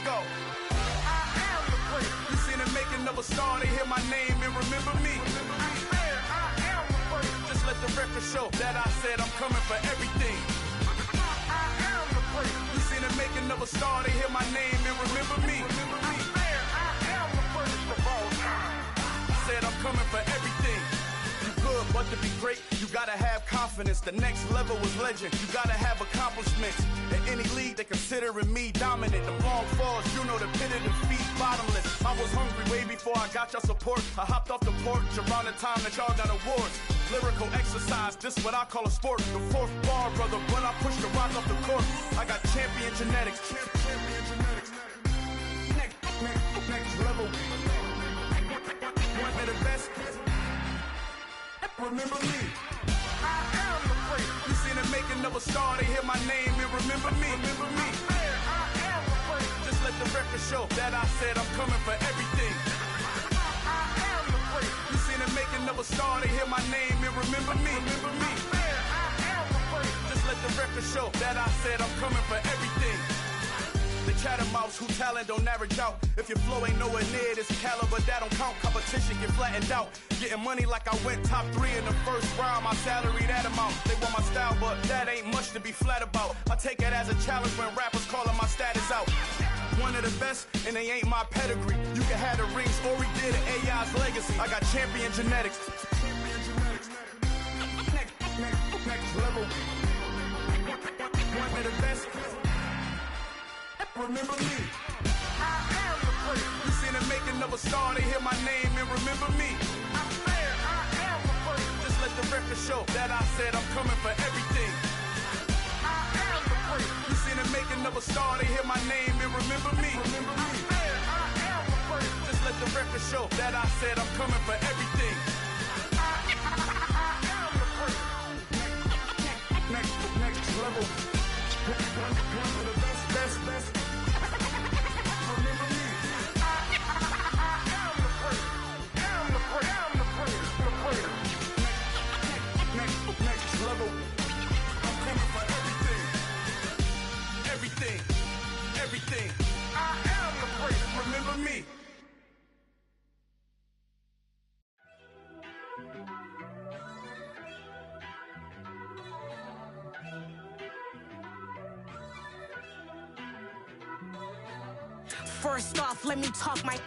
go. I am the place. You seen the making of a star, they hear my name and remember me. I swear I am the place. Just let the record show that I said I'm coming for everything. I am the place. You seen the making of a star, they hear my name and remember me. I swear I am the first of all time. Said I'm coming for everything. You good, but to be great, you gotta have confidence. The next level was legend. You gotta have accomplishments. In any league, they considering me dominant. The long falls, you know the pit of defeat, bottomless. I was hungry way before I got your support. I hopped off the porch around the time that y'all got awards. Lyrical exercise, this what I call a sport. The fourth bar, brother, when I push the rock off the court. I got champion genetics. Champion genetics. Next level. One of the best. Remember me. I am the place. You seen the making of a star, they hear my name and remember me. Remember me. I am the place. Just let the record show that I said I'm coming for everything. I am the place. You seen the making of a star, they hear my name and remember me. Remember me. I am the place. Just let the record show that I said I'm coming for everything. The catamounts who talent don't average out. If your flow ain't nowhere near this caliber, that don't count. Competition get flattened out. Getting money like I went top 3 in the first round. My salary that amount. They want my style, but that ain't much to be flat about. I take it as a challenge when rappers calling my status out. One of the best, and they ain't my pedigree. You can have the rings, or we did it, AI's legacy. I got champion genetics. Next level. One of the best. Remember me. I am the place. You seen the making of a star, they hear my name and remember me. I swear I am the place. Just let the record show that I said I'm coming for everything. I am the place. You seen the making of a star, they hear my name and remember me. Remember me. I swear I am the place. Just let the record show that I said I'm coming for everything. I am the place. Next level. One of the best. Remember me. I am the place. Am the place. Next level. I'm coming for everything. I am the place. Remember me. First off, let me talk my.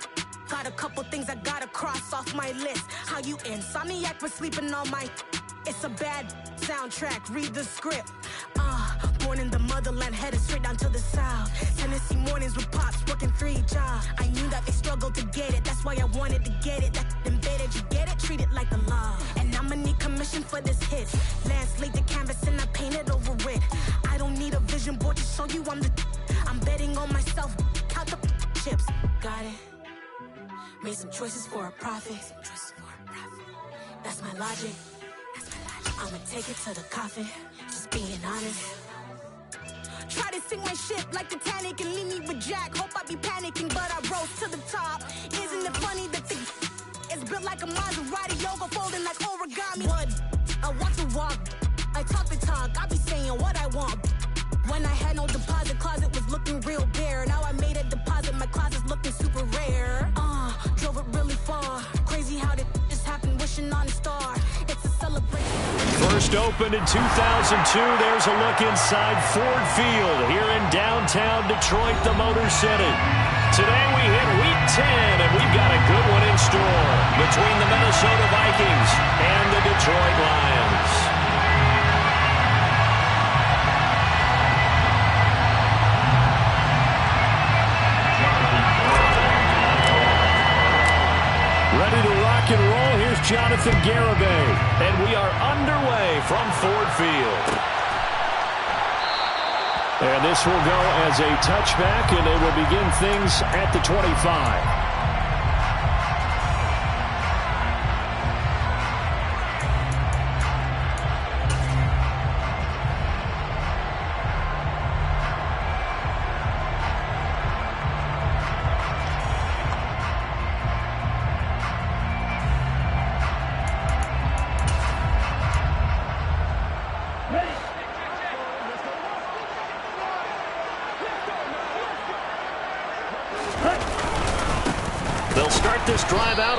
Got a couple things I gotta cross off my list. How you insomniac for sleeping on my. It's a bad soundtrack, read the script. Born in the motherland, headed straight down to the south. Tennessee mornings with pops, working 3 jobs. I knew that they struggled to get it, that's why I wanted to get it. That embedded, you get it, treat it like the law. And I'ma need commission for this hit. Lance laid the canvas and I painted over it. I don't need a vision board to show you I'm betting on myself, count the chips. Got it. Made some choices for a profit. That's my logic. I'ma take it to the coffin, just being honest. Try to sink my ship like Titanic and leave me with Jack. Hope I be panicking, but I rose to the top. Isn't it funny that the is built like a Maserati, yoga folding like origami? What? I walk the walk, I talk the talk, I be saying what I want. When I had no deposit, closet was looking real bare. Now I made a deposit, my closet's looking super rare. Drove it really far. Crazy how did this happen, wishing on a star. It's a celebration. First opened in 2002. There's a look inside Ford Field here in downtown Detroit, the Motor City. Today we hit Week 10, and we've got a good one in store between the Minnesota Vikings and the Detroit Lions. Ready to rock and roll. Here's Jonathan Garibay. And we are underway from Ford Field. And this will go as a touchback, and they will begin things at the 25.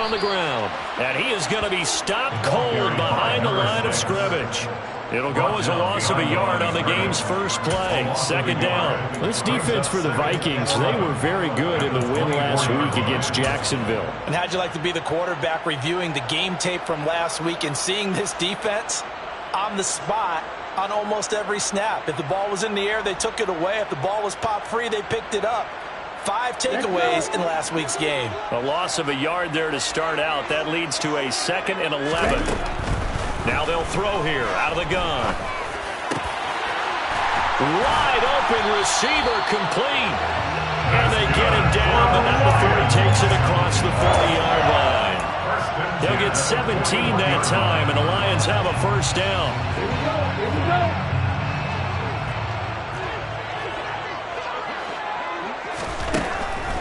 on the ground. And he is going to be stopped cold behind the line of scrimmage. It'll go as a loss of a yard on the game's first play. Second down. This defense for the Vikings, they were very good in the win last week against Jacksonville. And how'd you like to be the quarterback reviewing the game tape from last week and seeing this defense on the spot on almost every snap? If the ball was in the air, they took it away. If the ball was popped free, they picked it up. 5 takeaways in last week's game. A loss of a yard there to start out. That leads to a 2nd and 11. Now they'll throw here out of the gun. Wide open receiver complete. And they get him down, but not before he takes it across the 40-yard line. They'll get 17 that time, and the Lions have a first down.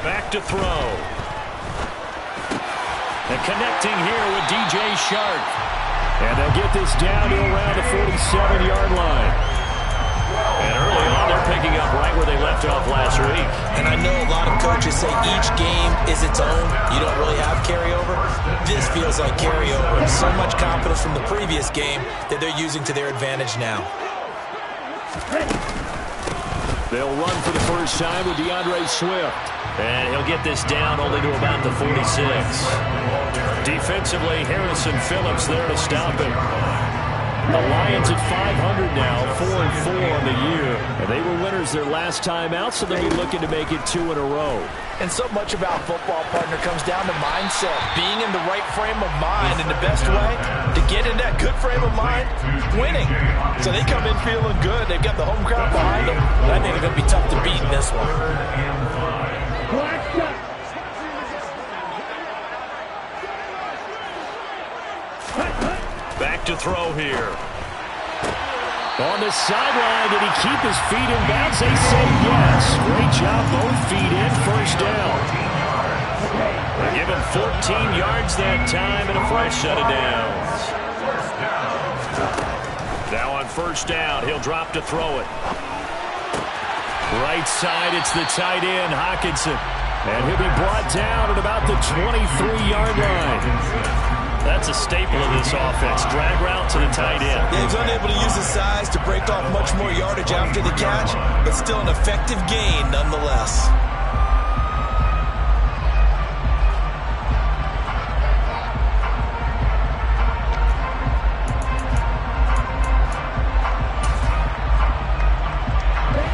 Back to throw. And connecting here with DJ Shark. And they'll get this down to around the 47-yard line. And early on, they're picking up right where they left off last week. And I know a lot of coaches say each game is its own. You don't really have carryover. This feels like carryover. So much confidence from the previous game that they're using to their advantage now. They'll run for the first time with DeAndre Swift. And he'll get this down only to about the 46. Defensively, Harrison Phillips there to stop him. The Lions at 500 now, 4-4 on the year. And they were winners their last time out, so they'll be looking to make it 2 in a row. And so much about football, partner, comes down to mindset. Being in the right frame of mind, and the best way to get in that good frame of mind, winning. So they come in feeling good. They've got the home crowd behind them. And I think they're going to be tough to beat in this one. Back to throw here. On the sideline, did he keep his feet in bounds? They say yes. Great job, both feet in, first down. They give him 14 yards that time and a fresh set of downs. Now on first down, he'll drop to throw it. Right side, it's the tight end, Hockenson. And he'll be brought down at about the 23-yard line. That's a staple of this offense. Drag route to the tight end. Yeah, he's unable to use his size to break off much more yardage after the catch, but still an effective gain nonetheless.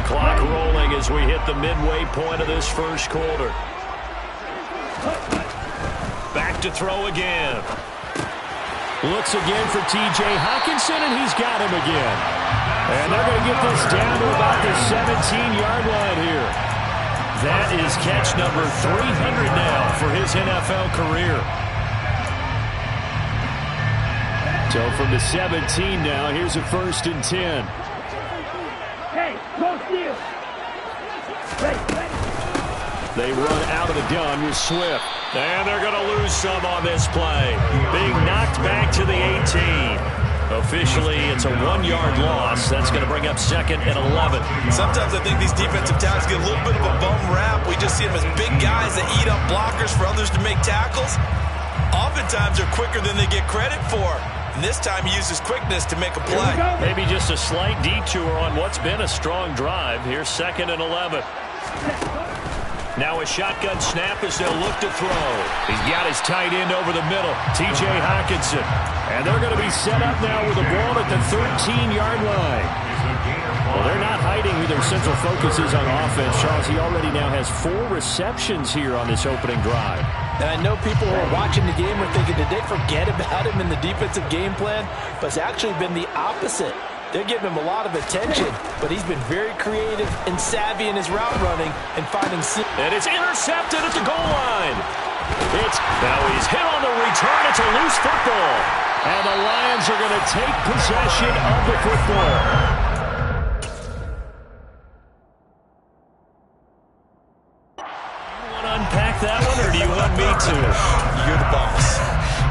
Clock rolling as we hit the midway point of this first quarter. Back to throw again. Looks again for T.J. Hockenson, and he's got him again. And they're going to get this down to about the 17-yard line here. That is catch number 300 now for his NFL career. So from the 17 now, here's a 1st and 10. Hey, go steal. They run out of the gun with Swift. And they're going to lose some on this play. Being knocked back to the 18. Officially, it's a 1-yard loss. That's going to bring up 2nd and 11. Sometimes I think these defensive tackles get a little bit of a bum rap. We just see them as big guys that eat up blockers for others to make tackles. Oftentimes they're quicker than they get credit for. And this time he uses quickness to make a play. Maybe just a slight detour on what's been a strong drive. Here's 2nd and 11. Now a shotgun snap as they'll look to throw. He's got his tight end over the middle, T.J. Hockenson. And they're going to be set up now with the ball at the 13-yard line. Well, they're not hiding who their central focus is on offense. Charles, he already now has 4 receptions here on this opening drive. And I know people who are watching the game are thinking, did they forget about him in the defensive game plan? But it's actually been the opposite. They're giving him a lot of attention, but he's been very creative and savvy in his route running and finding... And it's intercepted at the goal line. Now he's hit on the return. It's a loose football. And the Lions are going to take possession of the football. You want to unpack that one, or do you want me to? You're the boss.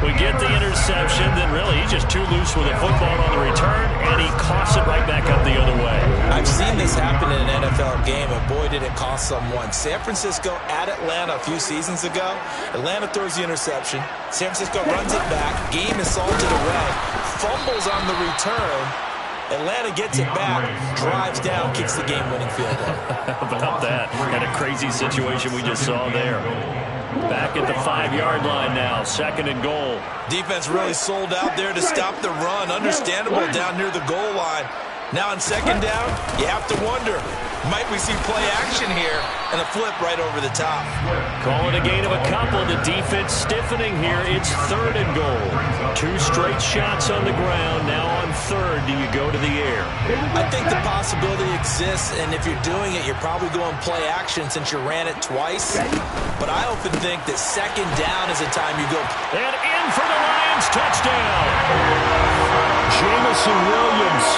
We get the interception, then really he's just too loose with the football on the return, and he coughs it right back up the other way. I've seen this happen in an NFL game, and boy, did it cost someone. San Francisco at Atlanta a few seasons ago. Atlanta throws the interception. San Francisco runs it back. Game is salted away. Fumbles on the return. Atlanta gets it back, drives down, kicks the game-winning field goal. How about that? And a crazy situation we just saw there. Back at the 5-yard line now, 2nd and goal. Defense really sold out there to stop the run. Understandable down near the goal line. Now on 2nd down, you have to wonder, might we see play action here and a flip right over the top? Call it a gain of a couple. The defense stiffening here. It's 3rd and goal. 2 straight shots on the ground. Now on 3rd, do you go to the air? I think the possibility exists, and if you're doing it, you're probably going play action since you ran it twice. But I often think that 2nd down is the time you go. And in for the Lions, touchdown. Jamison Williams,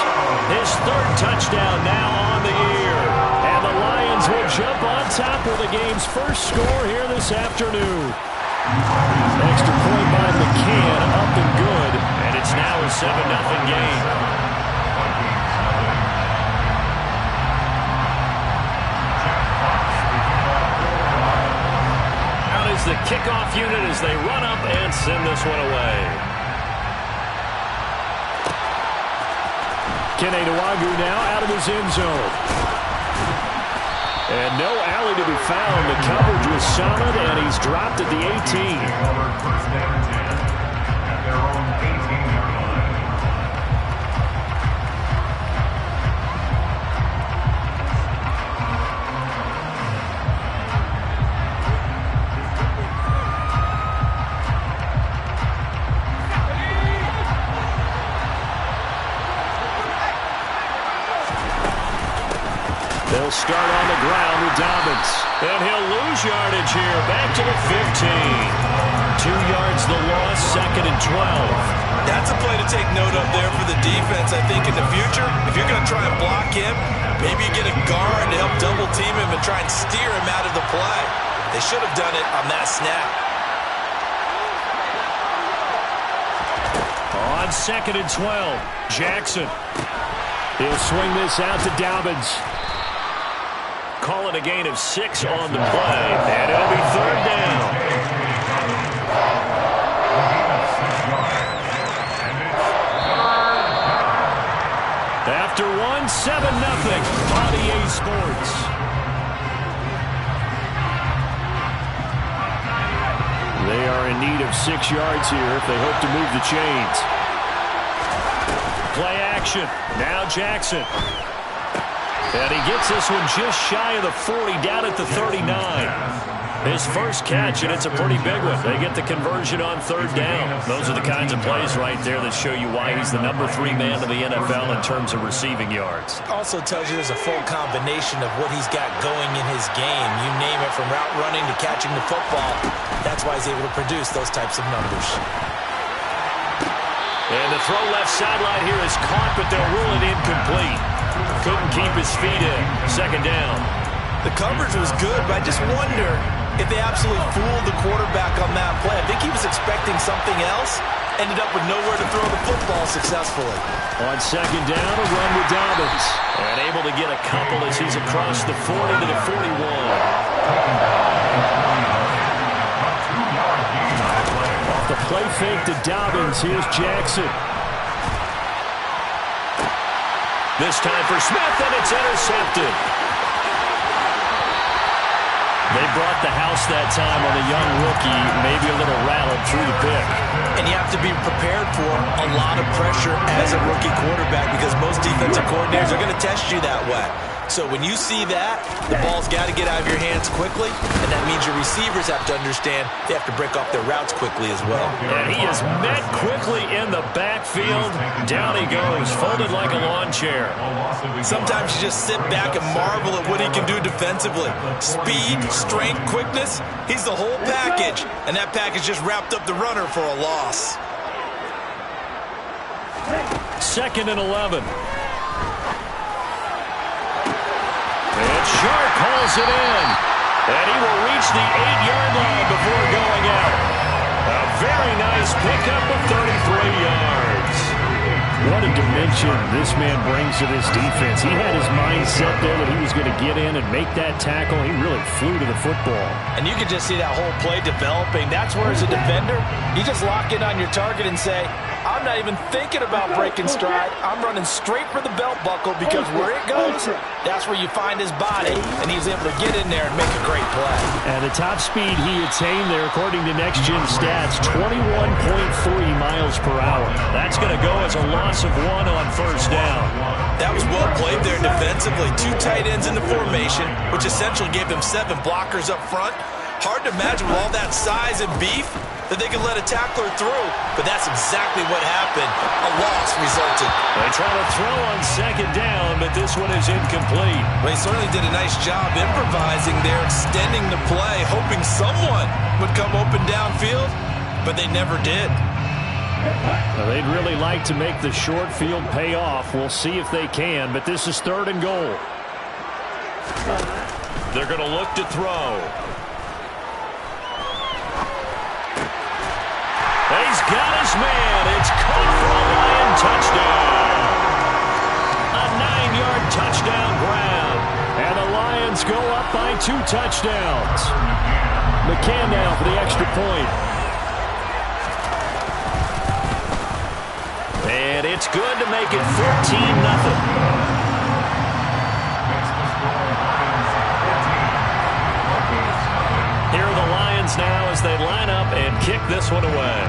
his 3rd touchdown now on the year. And the Lions will jump on top with the game's first score here this afternoon. Extra point by McCann, up and good. And it's now a 7-0 game. Out is the kickoff unit as they run up and send this one away. Kene Nwagu now out of his end zone. And no alley to be found. The coverage was solid, and he's dropped at the 18. They'll start on the ground with Dobbins. And he'll lose yardage here. Back to the 15. 2 yards the loss, 2nd and 12. That's a play to take note of there for the defense. I think in the future, if you're going to try and block him, maybe you get a guard to help double team him and try and steer him out of the play. They should have done it on that snap. On 2nd and 12, Jackson. He'll swing this out to Dobbins. Call it a gain of 6 on the play, and it'll be 3rd down. After 1, 7-0 on EA Sports. They are in need of 6 yards here if they hope to move the chains. Play action. Now Jackson. And he gets this one just shy of the 40, down at the 39. His first catch, and it's a pretty big one. They get the conversion on 3rd down. Those are the kinds of plays right there that show you why he's the number 3 man in the NFL in terms of receiving yards. Also tells you there's a full combination of what he's got going in his game. You name it, from route running to catching the football. That's why he's able to produce those types of numbers. And the throw left sideline here is caught, but they'll rule it incomplete. Couldn't keep his feet in. 2nd down. The coverage was good, but I just wonder if they absolutely fooled the quarterback on that play. I think he was expecting something else. Ended up with nowhere to throw the football successfully. On 2nd down, a run with Dobbins. And able to get a couple as he's across the 40 to the 41. Off the play fake to Dobbins. Here's Jackson. This time for Smith, and it's intercepted. They brought the house that time on the young rookie, maybe a little rattled through the pick. And you have to be prepared for a lot of pressure as a rookie quarterback, because most defensive coordinators are going to test you that way. So when you see that, the ball's got to get out of your hands quickly, and that means your receivers have to understand they have to break off their routes quickly as well. And he is met quickly in the backfield. Down he goes, folded like a lawn chair. Sometimes you just sit back and marvel at what he can do defensively. Speed, strength, quickness, he's the whole package, and that package just wrapped up the runner for a loss. 2nd and 11. And Sharp hauls it in. And he will reach the 8-yard line before going out. A very nice pickup of 33 yards. What a dimension this man brings to this defense. He had his mind set there that he was going to get in and make that tackle. He really flew to the football. And you can just see that whole play developing. That's where, as a defender, you just lock in on your target and say, I'm not even thinking about breaking stride. I'm running straight for the belt buckle, because where it goes, that's where you find his body, and he's able to get in there and make a great play. And the top speed he attained there, according to Next Gen Stats, 21.3 miles per hour. That's going to go as a loss of 1 on first down. That was well played there defensively. 2 tight ends in the formation, which essentially gave them 7 blockers up front. Hard to imagine with all that size and beef that they could let a tackler through, but that's exactly what happened. A loss resulted. They try to throw on second down, but this one is incomplete. Well, he certainly did a nice job improvising there, extending the play, hoping someone would come open downfield, but they never did. Well, they'd really like to make the short field pay off. We'll see if they can, but this is 3rd and goal. They're going to look to throw. He's got his man. It's caught for a Lion touchdown. A 9-yard touchdown grab. And the Lions go up by 2 touchdowns. McCann now for the extra point. And it's good to make it 14-0. Here are the Lions now as they line up and kick this one away.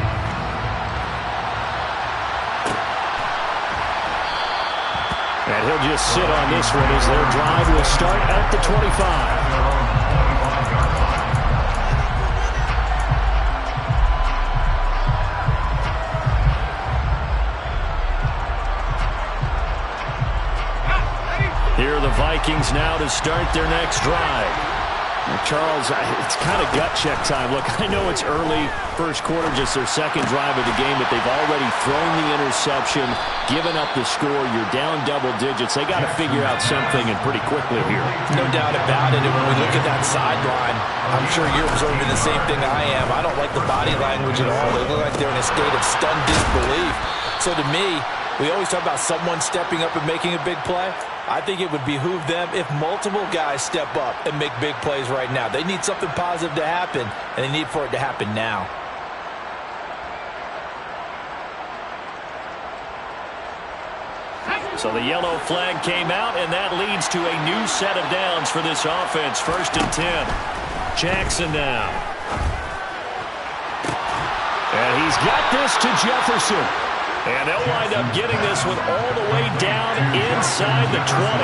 And he'll just sit on this one as their drive will start at the 25. Here are the Vikings now to start their next drive. Now, Charles, it's kind of gut check time. Look, I know it's early, first quarter, just their second drive of the game, but they've already thrown the interception, given up the score. You're down double digits. They got to figure out something, and pretty quickly here. No doubt about it. And when we look at that sideline, I'm sure you're observing the same thing I am. I don't like the body language at all. They look like they're in a state of stunned disbelief. So to me, we always talk about someone stepping up and making a big play. I think it would behoove them if multiple guys step up and make big plays right now. They need something positive to happen, and they need for it to happen now. So the yellow flag came out, and that leads to a new set of downs for this offense. 1st and 10. Jackson now. And he's got this to Jefferson. And they'll wind up getting this one all the way down inside the 20.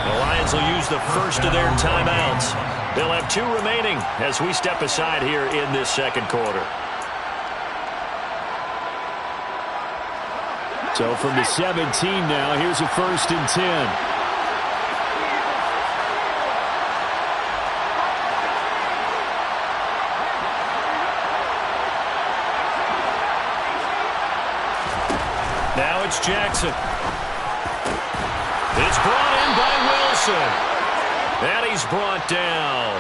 The Lions will use the first of their timeouts. They'll have 2 remaining as we step aside here in this second quarter. So from the 17 now, here's a 1st and 10. Now it's Jackson. It's brought in by Wilson. And he's brought down.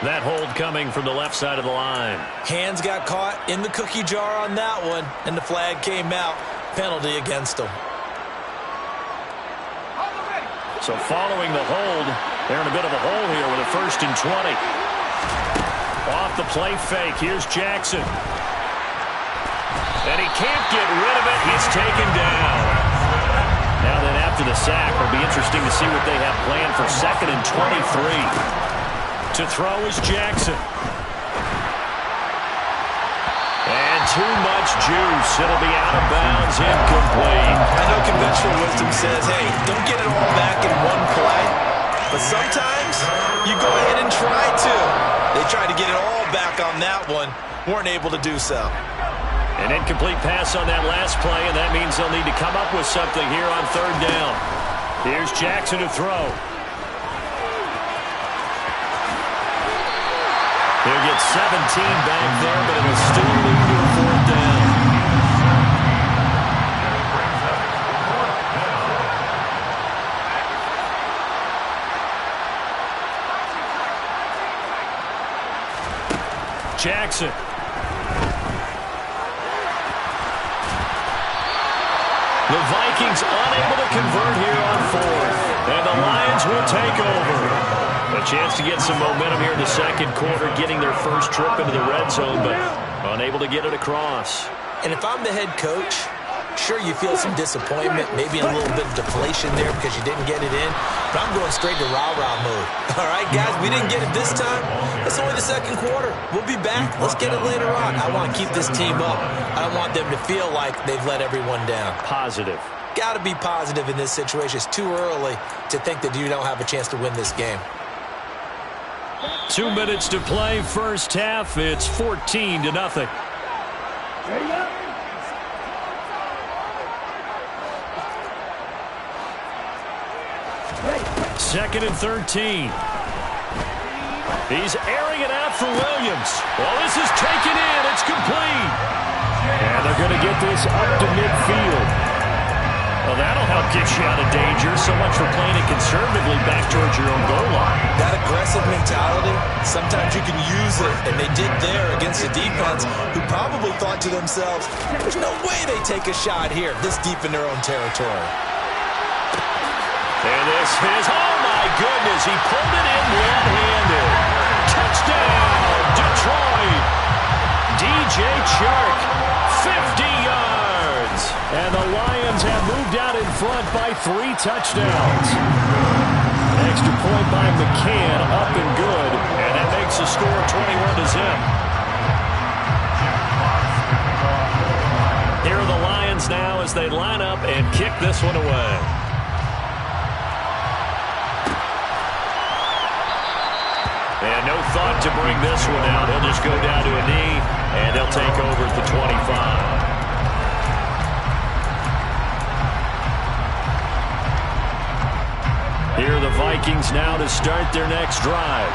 That hold coming from the left side of the line. Hands got caught in the cookie jar on that one, and the flag came out. Penalty against them. So following the hold, they're in a bit of a hole here with a 1st and 20. Off the play fake, here's Jackson. And he can't get rid of it. He's taken down. Now then, after the sack, it'll be interesting to see what they have planned for 2nd and 23. To throw is Jackson. And too much juice. It'll be out of bounds, incomplete. I know conventional wisdom says, hey, don't get it all back in one play. But sometimes you go ahead and try to. They tried to get it all back on that one. Weren't able to do so. An incomplete pass on that last play, and that means they'll need to come up with something here on 3rd down. Here's Jackson to throw. He'll get 17 back there, but it'll still lead to a 4th down. Jackson. The Vikings unable to convert here on fourth. And the Lions will take over. A chance to get some momentum here in the second quarter, getting their first trip into the red zone, but unable to get it across. And if I'm the head coach, sure, you feel some disappointment, maybe a little bit of deflation there because you didn't get it in, but I'm going straight to rah-rah mode. All right, guys, we didn't get it this time. It's only the second quarter. We'll be back. Let's get it later on. I want to keep this team up. I don't want them to feel like they've let everyone down. Positive. Got to be positive in this situation. It's too early to think that you don't have a chance to win this game. 2 minutes to play, first half. It's 14-0. Ready up. Second and 13. He's airing it out for Williams. Well, this is taken in. It's complete. And they're going to get this up to midfield. Well, that'll help get you out of danger. So much for playing it conservatively back towards your own goal line. That aggressive mentality, sometimes you can use it, and they did there against a defense who probably thought to themselves, there's no way they take a shot here this deep in their own territory. And this is, oh my goodness, he pulled it in one-handed. Touchdown, Detroit. DJ Chark, 50 yards. And the Lions have moved out in front by 3 touchdowns. Extra point by McCann, up and good. And that makes the score 21-0. Here are the Lions now as they line up and kick this one away. And no thought to bring this one out. He'll just go down to a knee, and they'll take over at the 25. Here are the Vikings now to start their next drive.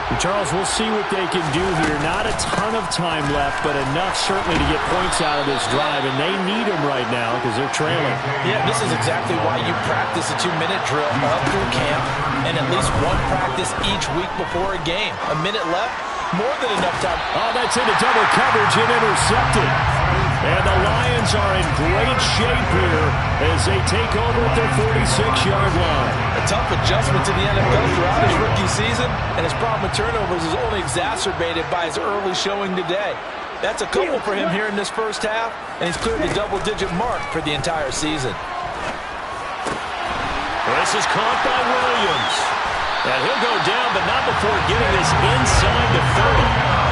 And Charles, we'll see what they can do here. Not a ton of time left, but enough certainly to get points out of this drive, and they need them right now because they're trailing. Yeah, this is exactly why you practice a 2-minute drill up through camp and at least one practice each week before a game. A minute left, more than enough time. Oh, that's into double coverage and intercepted. And the Lions are in great shape here as they take over at their 46-yard line. A tough adjustment to the NFL throughout his rookie season, and his problem with turnovers is only exacerbated by his early showing today. That's a couple for him here in this first half, and he's cleared the double-digit mark for the entire season. This is caught by Williams. And he'll go down, but not before getting this inside the 30.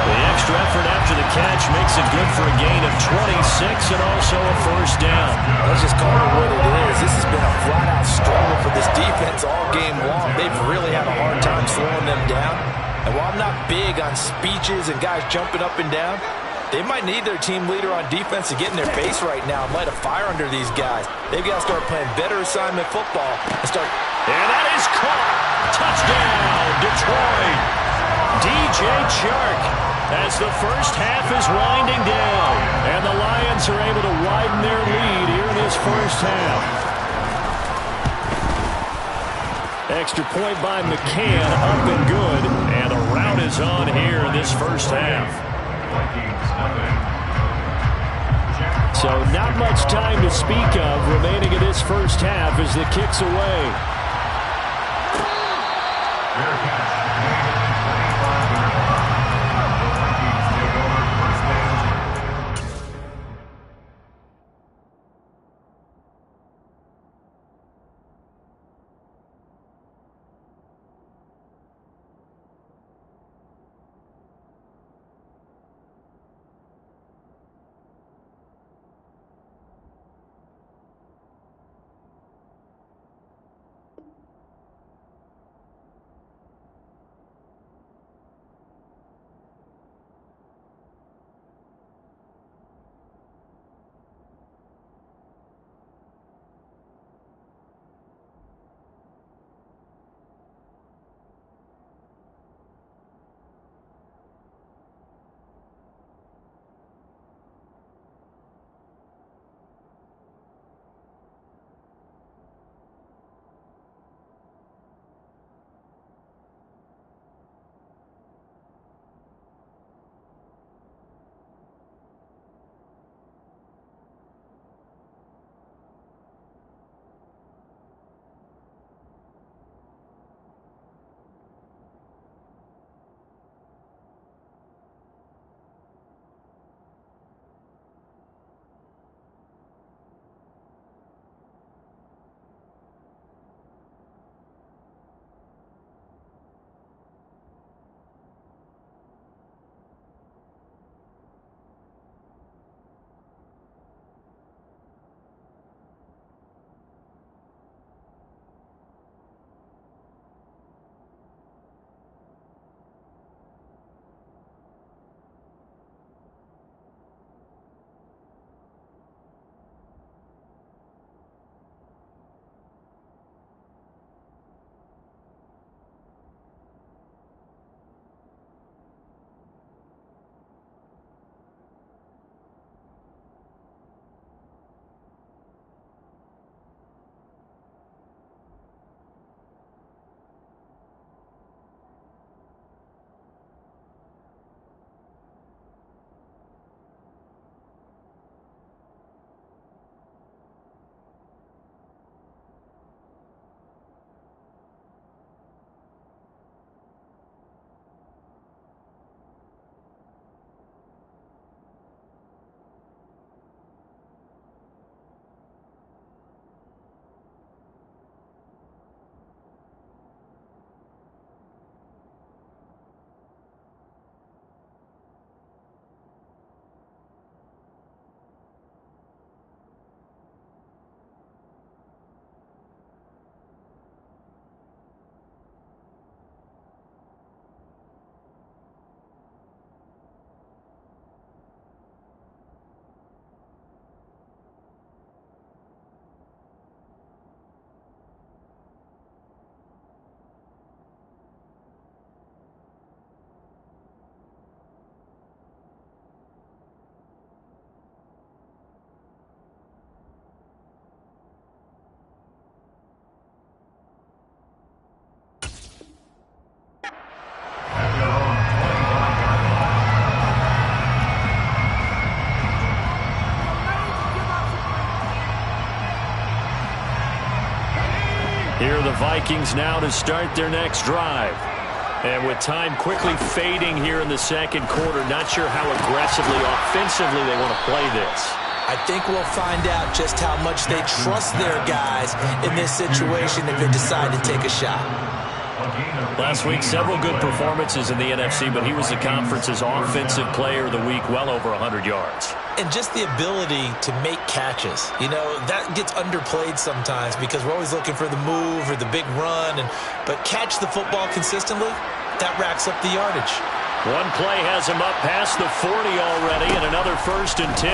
The extra effort after the catch makes it good for a gain of 26 and also a first down. Let's just call it what it is. This has been a flat-out struggle for this defense all game long. They've really had a hard time slowing them down. And while I'm not big on speeches and guys jumping up and down, they might need their team leader on defense to get in their face right now and light a fire under these guys. They've got to start playing better assignment football and start. And that is caught. Touchdown, Detroit. DJ Chark as the first half is winding down. And the Lions are able to widen their lead here in this first half. Extra point by McCann, up and good. And the rout is on here in this first half. So not much time to speak of remaining in this first half as the kick's away. Vikings now to start their next drive. And with time quickly fading here in the second quarter, not sure how aggressively, offensively they want to play this. I think we'll find out just how much they trust their guys in this situation if they decide to take a shot. Last week, several good performances in the NFC, but he was the conference's offensive player of the week, well over 100 yards. And just the ability to make catches. You know, that gets underplayed sometimes because we're always looking for the move or the big run. But catch the football consistently, that racks up the yardage. One play has him up past the 40 already, and another 1st and 10.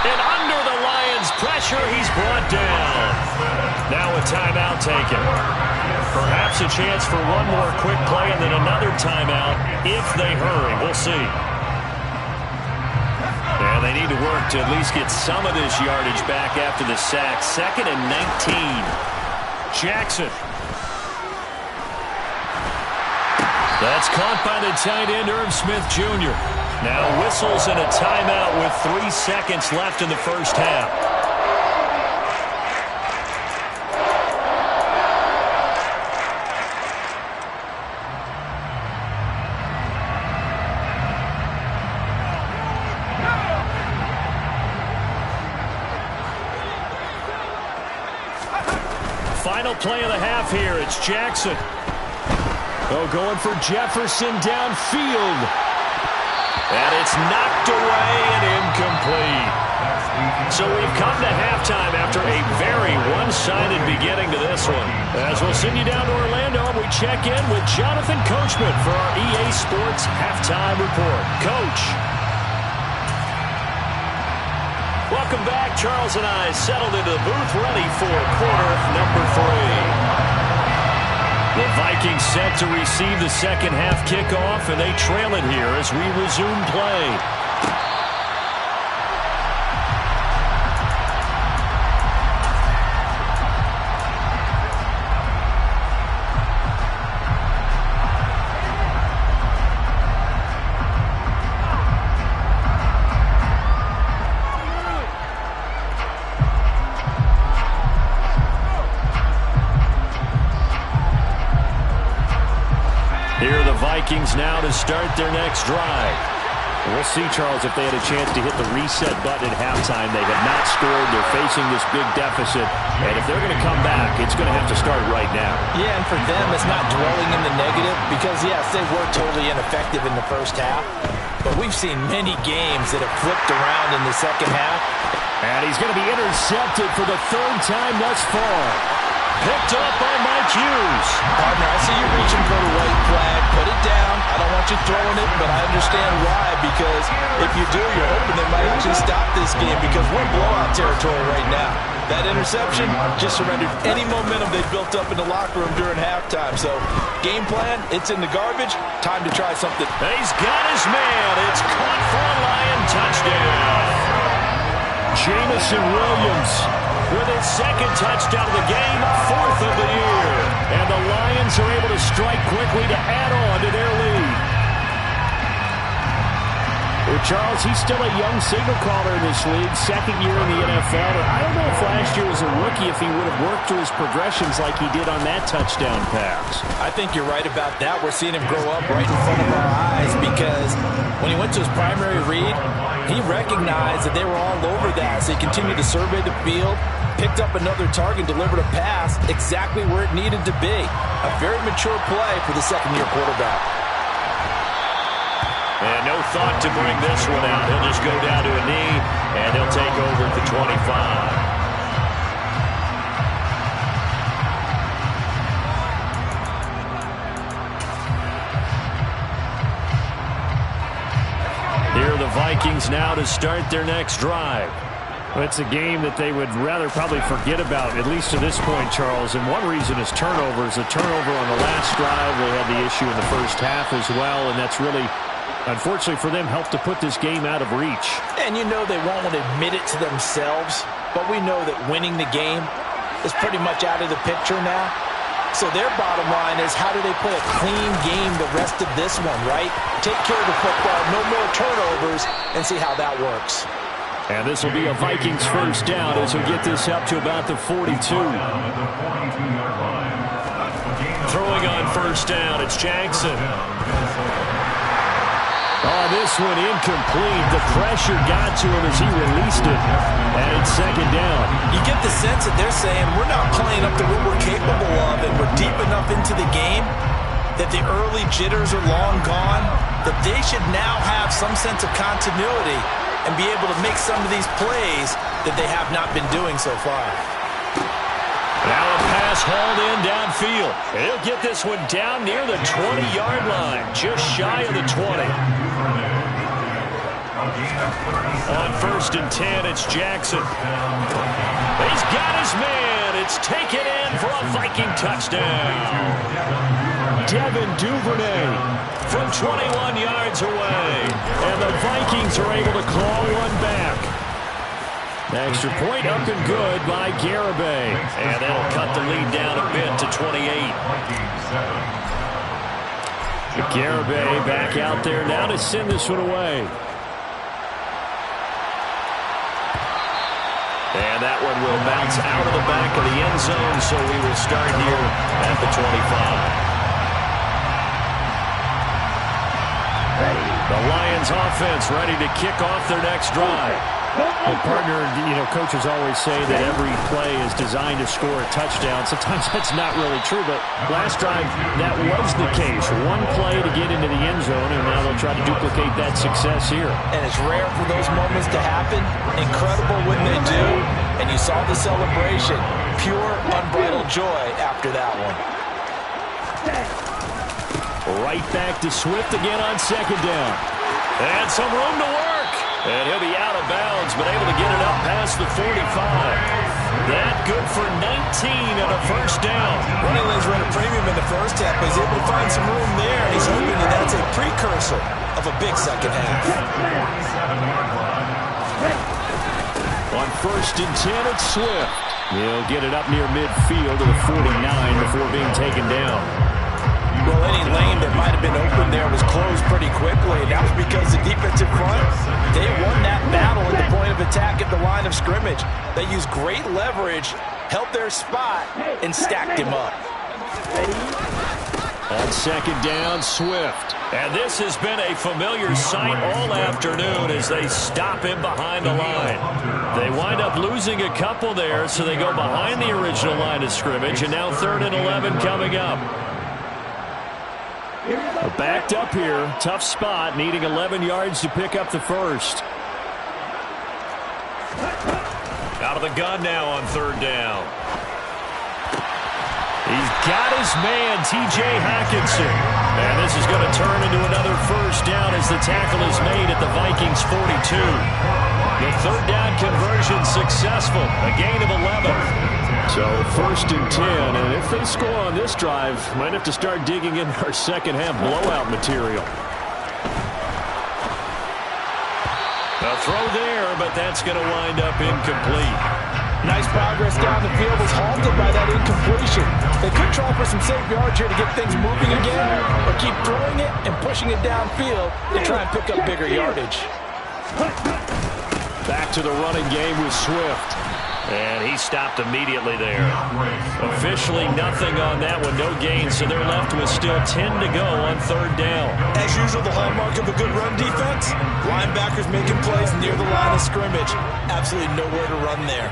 And under the Lions' pressure, he's brought down. Now a timeout taken. Perhaps a chance for one more quick play and then another timeout if they hurry. We'll see. Yeah, they need to work to at least get some of this yardage back after the sack. 2nd and 19. Jackson. That's caught by the tight end, Irv Smith Jr. Now whistles and a timeout with 3 seconds left in the first half. Final play of the half here. It's Jackson. Oh, going for Jefferson downfield. And it's knocked away and incomplete. So we've come to halftime after a very one-sided beginning to this one. As we'll send you down to Orlando, we check in with Jonathan Coachman for our EA Sports Halftime Report. Coach. Welcome back. Charles and I settled into the booth ready for quarter number 3. The Vikings set to receive the second half kickoff, and they trail it here as we resume play. Vikings now to start their next drive. We'll see, Charles, if they had a chance to hit the reset button at halftime. They have not scored. They're facing this big deficit. And if they're going to come back, it's going to have to start right now. Yeah, and for them, it's not dwelling in the negative because, yes, they were totally ineffective in the first half. But we've seen many games that have flipped around in the second half. And he's going to be intercepted for the 3rd time thus far. Picked up by Mike Hughes. Partner, I see you reaching for the white flag. Put it down. I don't want you throwing it, but I understand why. Because if you do, you're hoping they might actually stop this game because we're in blowout territory right now. That interception just surrendered any momentum they built up in the locker room during halftime. So, game plan, it's in the garbage. Time to try something. He's got his man. It's caught for a Lion touchdown. Jamison Williams with his 2nd touchdown of the game, 4th of the year. And the Lions are able to strike quickly to add on to their lead. Well, Charles, he's still a young signal caller in this league, 2nd year in the NFL. I don't know if last year was a rookie if he would have worked through his progressions like he did on that touchdown pass. I think you're right about that. We're seeing him grow up right in front of our eyes because when he went to his primary read, he recognized that they were all over that. So he continued to survey the field, picked up another target, delivered a pass exactly where it needed to be. A very mature play for the 2nd-year quarterback. And no thought to bring this one out. He'll just go down to a knee, and he'll take over at the 25. Here are the Vikings now to start their next drive. Well, it's a game that they would rather probably forget about, at least to this point, Charles. And one reason is turnovers. A turnover on the last drive. They had the issue in the first half as well, and that's really, unfortunately for them, helped to put this game out of reach. And you know they won't admit it to themselves, but we know that winning the game is pretty much out of the picture now. So their bottom line is, how do they play a clean game the rest of this one, right? Take care of the football, no more turnovers, and see how that works. And this will be a Vikings first down as we get this up to about the 42. Throwing on first down, it's Jackson. Oh, this one incomplete. The pressure got to him as he released it. And it's second down. You get the sense that they're saying we're not playing up to what we're capable of, and we're deep enough into the game that the early jitters are long gone, that they should now have some sense of continuity and be able to make some of these plays that they have not been doing so far. Now a pass hauled in downfield. He'll get this one down near the 20-yard line, just shy of the 20. On 1st and 10, it's Jackson. He's got his man. It's taken in for a Viking touchdown. Devin Duvernay From 21 yards away. And the Vikings are able to claw one back. Extra point up and good by Garibay. And that'll cut the lead down a bit to 28. Garibay back out there now to send this one away. And that one will bounce out of the back of the end zone, so we will start here at the 25. The Lions offense ready to kick off their next drive. And partner, coaches always say that every play is designed to score a touchdown. Sometimes that's not really true, but last drive, that was the case. One play to get into the end zone, and now they'll try to duplicate that success here. And it's rare for those moments to happen. Incredible when they do. And you saw the celebration. Pure, unbridled joy after that one. Right back to Swift again on second down. And some room to work. And he'll be out of bounds, but able to get it up past the 45. That good for 19 and a first down. Running lanes ran a premium in the first half, but he's able to find some room there. And he's hoping that that's a precursor of a big second half. On 1st and 10, it's Swift. He'll get it up near midfield to the 49 before being taken down. Well, any lane that might have been open there was closed pretty quickly. That was because the defensive front, they won that battle at the point of attack at the line of scrimmage. They used great leverage, held their spot, and stacked him up. On second down, Swift. And this has been a familiar sight all afternoon as they stop him behind the line. They wind up losing a couple there, so they go behind the original line of scrimmage, and now 3rd and 11 coming up. Backed up here, tough spot, needing 11 yards to pick up the first. Out of the gun now on 3rd down. He's got his man, T.J. Hockenson. And this is going to turn into another first down as the tackle is made at the Vikings 42. The 3rd down conversion successful, a gain of 11. So 1st and 10, and if they score on this drive, might have to start digging in our second half blowout material. A throw there, but that's going to wind up incomplete. Nice progress down the field was halted by that incompletion. They could try for some safe yards here to get things moving again, or keep throwing it and pushing it downfield to try and pick up bigger yardage. Back to the running game with Swift. And he stopped immediately there. Officially nothing on that one, no gain, so they're left with still 10 to go on 3rd down. As usual, the hallmark of a good run defense, linebackers making plays near the line of scrimmage. Absolutely nowhere to run there.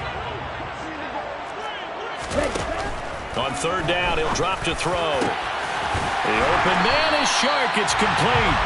On 3rd down, he'll drop to throw. The open man is Shark. It's complete.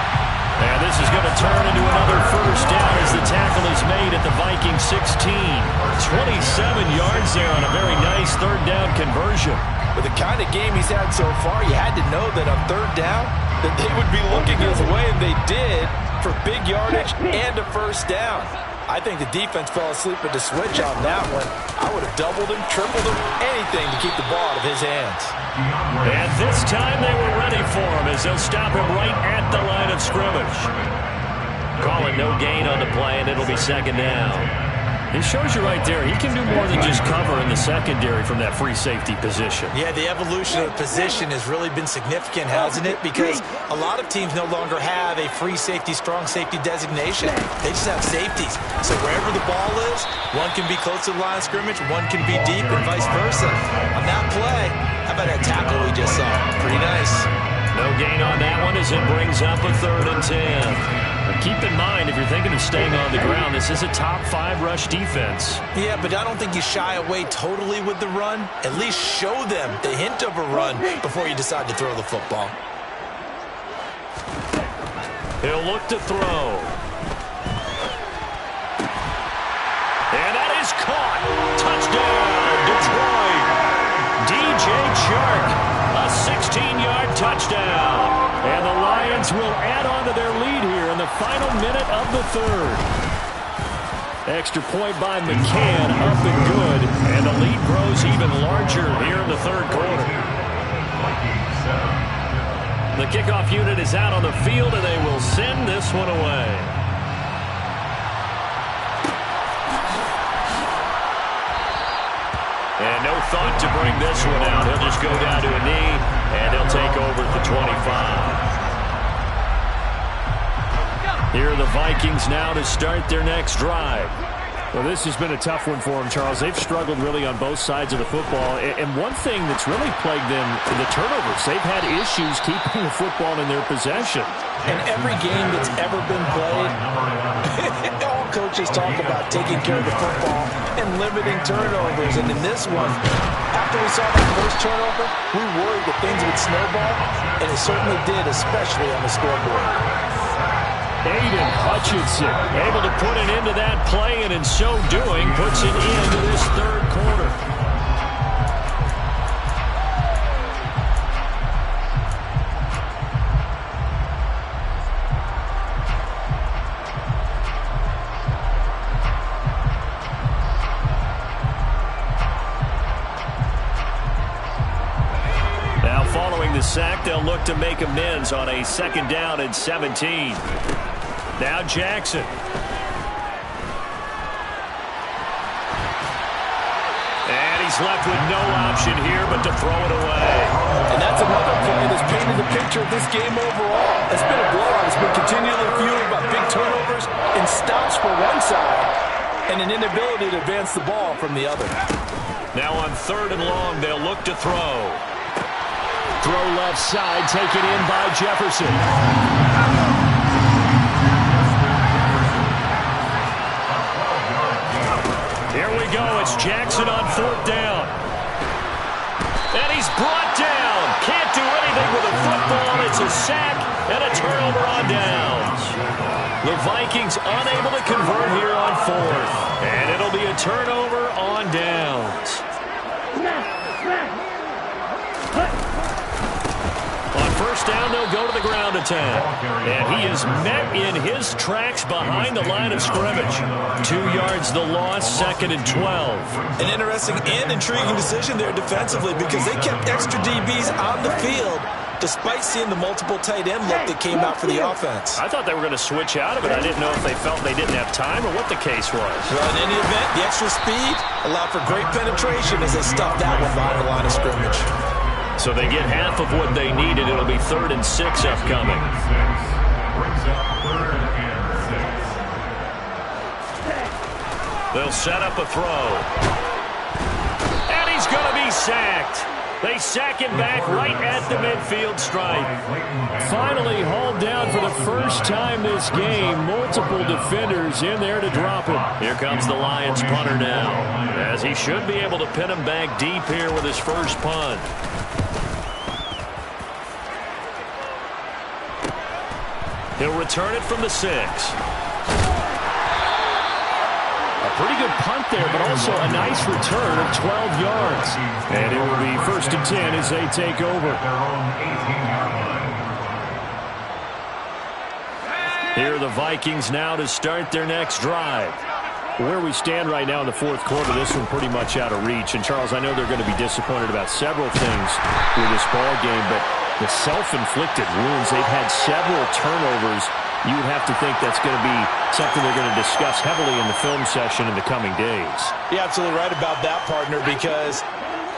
And this is going to turn into another first down as the tackle is made at the Vikings 16. 27 yards there on a very nice 3rd down conversion. With the kind of game he's had so far, you had to know that on 3rd down that they would be looking his way, and they did, for big yardage and a first down. I think the defense fell asleep at the switch on that one. I would have doubled him, tripled him, anything to keep the ball out of his hands. And this time they were ready for him as they'll stop him right at the line of scrimmage. Calling no gain on the play, and it'll be 2nd down. It shows you right there, he can do more than just cover in the secondary from that free safety position. Yeah, the evolution of the position has really been significant, hasn't it? Because a lot of teams no longer have a free safety, strong safety designation. They just have safeties. So wherever the ball is, one can be close to the line of scrimmage, one can be deep, and vice versa. On that play, how about that tackle we just saw? Pretty nice. No gain on that one as it brings up a 3rd and 10. Keep in mind, if you're thinking of staying on the ground, this is a top 5 rush defense. Yeah, but I don't think you shy away totally with the run. At least show them the hint of a run before you decide to throw the football. He'll look to throw. And that is caught. Touchdown, Detroit. DJ Chark, a 16-yard touchdown. And the Lions will add on to their lead here in the final minute of the 3rd. Extra point by McCann, up and good. And the lead grows even larger here in the 3rd quarter. The kickoff unit is out on the field, and they will send this one away. And no thought to bring this one out. He'll just go down to a knee, and he'll take over at the 25. Here are the Vikings now to start their next drive. Well, this has been a tough one for them, Charles. They've struggled really on both sides of the football. And one thing that's really plagued them, the turnovers. They've had issues keeping the football in their possession. In every game that's ever been played, all coaches talk about taking care of the football and limiting turnovers. And in this one, after we saw that first turnover, we worried that things would snowball, and it certainly did, especially on the scoreboard. Aiden Hutchinson able to put it into that play, and in so doing puts it into this 3rd quarter. Now following the sack, they'll look to make amends on a 2nd down and 17. Now Jackson. And he's left with no option here but to throw it away. And that's another play that's painted the picture of this game overall. It's been a blowout. It's been continually fueled by big turnovers and stops for one side and an inability to advance the ball from the other. Now on 3rd and long, they'll look to throw. Throw left side, taken in by Jefferson. Here we go. It's Jackson on 4th down. And he's brought down. Can't do anything with a football. It's a sack and a turnover on downs. The Vikings unable to convert here on 4th. And it'll be a turnover on downs. On 1st down, they'll go to the ground attack. And he is met in his tracks behind the line of scrimmage. 2 yards the loss, 2nd and 12. An interesting and intriguing decision there defensively because they kept extra DBs on the field despite seeing the multiple tight end look that came out for the offense. I thought they were going to switch out of it. I didn't know if they felt they didn't have time or what the case was. Well, in any event, the extra speed allowed for great penetration as they stuffed that one behind the line of scrimmage. So they get half of what they needed. It'll be 3rd and 6 upcoming. They'll set up a throw. And he's going to be sacked. They sack him back right at the midfield stripe. Finally hauled down for the first time this game. Multiple defenders in there to drop him. Here comes the Lions punter now, as he should be able to pin him back deep here with his first punt. He'll return it from the 6. A pretty good punt there, but also a nice return of 12 yards. And it will be 1st and 10 as they take over. Here are the Vikings now to start their next drive. Where we stand right now in the 4th quarter, this one pretty much out of reach. And, Charles, I know they're going to be disappointed about several things with this ball game, but the self-inflicted wounds, they've had several turnovers You would have to think that's going to be something they're going to discuss heavily in the film session in the coming days. You're absolutely right about that, partner, because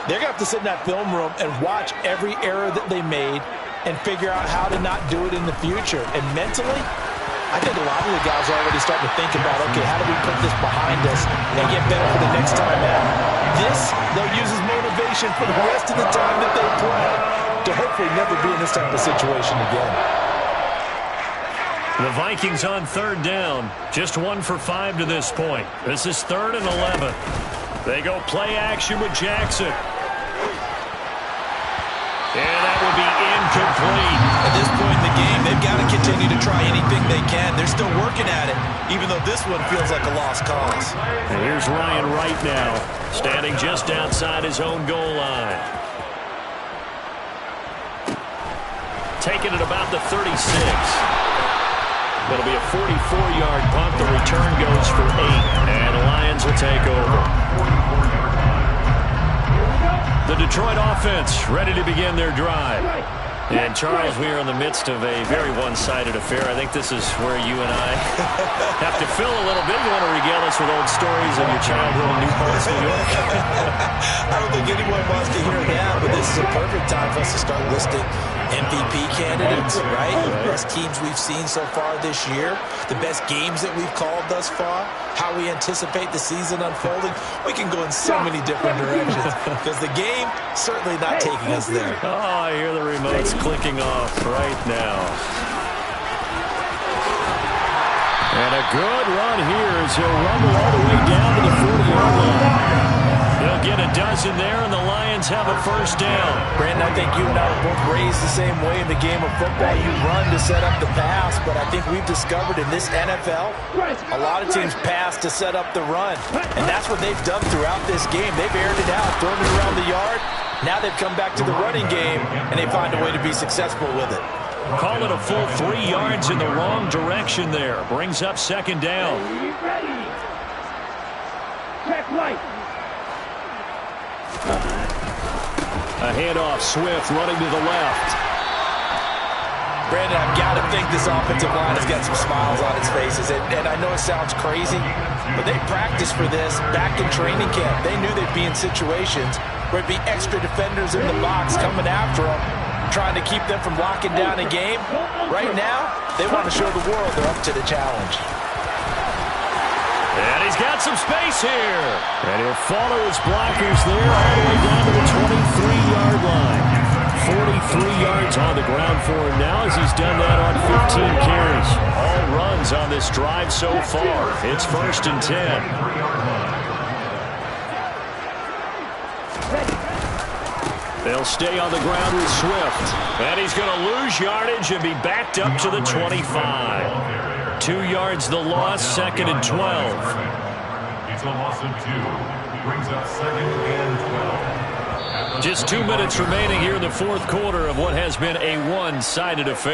they're going to have to sit in that film room and watch every error that they made and figure out how to not do it in the future. And mentally, I think a lot of the guys are already starting to think about, okay, how do we put this behind us and get better for the next time out? This, they'll use as motivation for the rest of the time that they play to hopefully never be in this type of situation again. The Vikings on third down. Just 1 for 5 to this point. This is 3rd and 11. They go play action with Jackson. And that will be incomplete. At this point in the game, they've got to continue to try anything they can. They're still working at it, even though this one feels like a lost cause. And here's Ryan Wright now, standing just outside his own goal line. Taking it about the 36. It'll be a 44-yard punt. The return goes for 8, and the Lions will take over. The Detroit offense ready to begin their drive. And, Charles, we are in the midst of a very one-sided affair. I think this is where you and I have to fill a little bit. You want to regale us with old stories of your childhood in New Paltz, New York? I don't think anyone wants to hear that, but this is a perfect time for us to start listing MVP candidates, right? The best teams we've seen so far this year, the best games that we've called thus far, how we anticipate the season unfolding. We can go in so many different directions because the game certainly not taking us there. Oh, I hear the remotes clicking off right now. And a good run here as he'll rumble all the way down to the 40-yard line. They'll get a dozen there, and the Lions have a first down. Brandon, I think you and I were both raised the same way in the game of football. You run to set up the pass, but I think we've discovered in this NFL, a lot of teams pass to set up the run. And that's what they've done throughout this game. They've aired it out, thrown it around the yard. Now they've come back to the running game, and they find a way to be successful with it. Call it a full 3 yards in the wrong direction there. Brings up second down. Check right. A handoff, Swift running to the left. Brandon, I've got to think this offensive line has got some smiles on its faces. And I know it sounds crazy, but they practiced for this back in training camp. They knew they'd be in situations where it'd be extra defenders in the box coming after them, trying to keep them from locking down a game. Right now, they want to show the world they're up to the challenge. And he's got some space here. And he'll follow his blockers there all the way down to the 23-yard line. 43 yards on the ground for him now as he's done that on 15 carries. All runs on this drive so far. It's 1st and 10. They'll stay on the ground with Swift. And he's going to lose yardage and be backed up to the 25. 2 yards the loss, 2nd and 12. It's a loss of 2. Brings up 2nd and 12. Just 2 minutes remaining here in the 4th quarter of what has been a one-sided affair.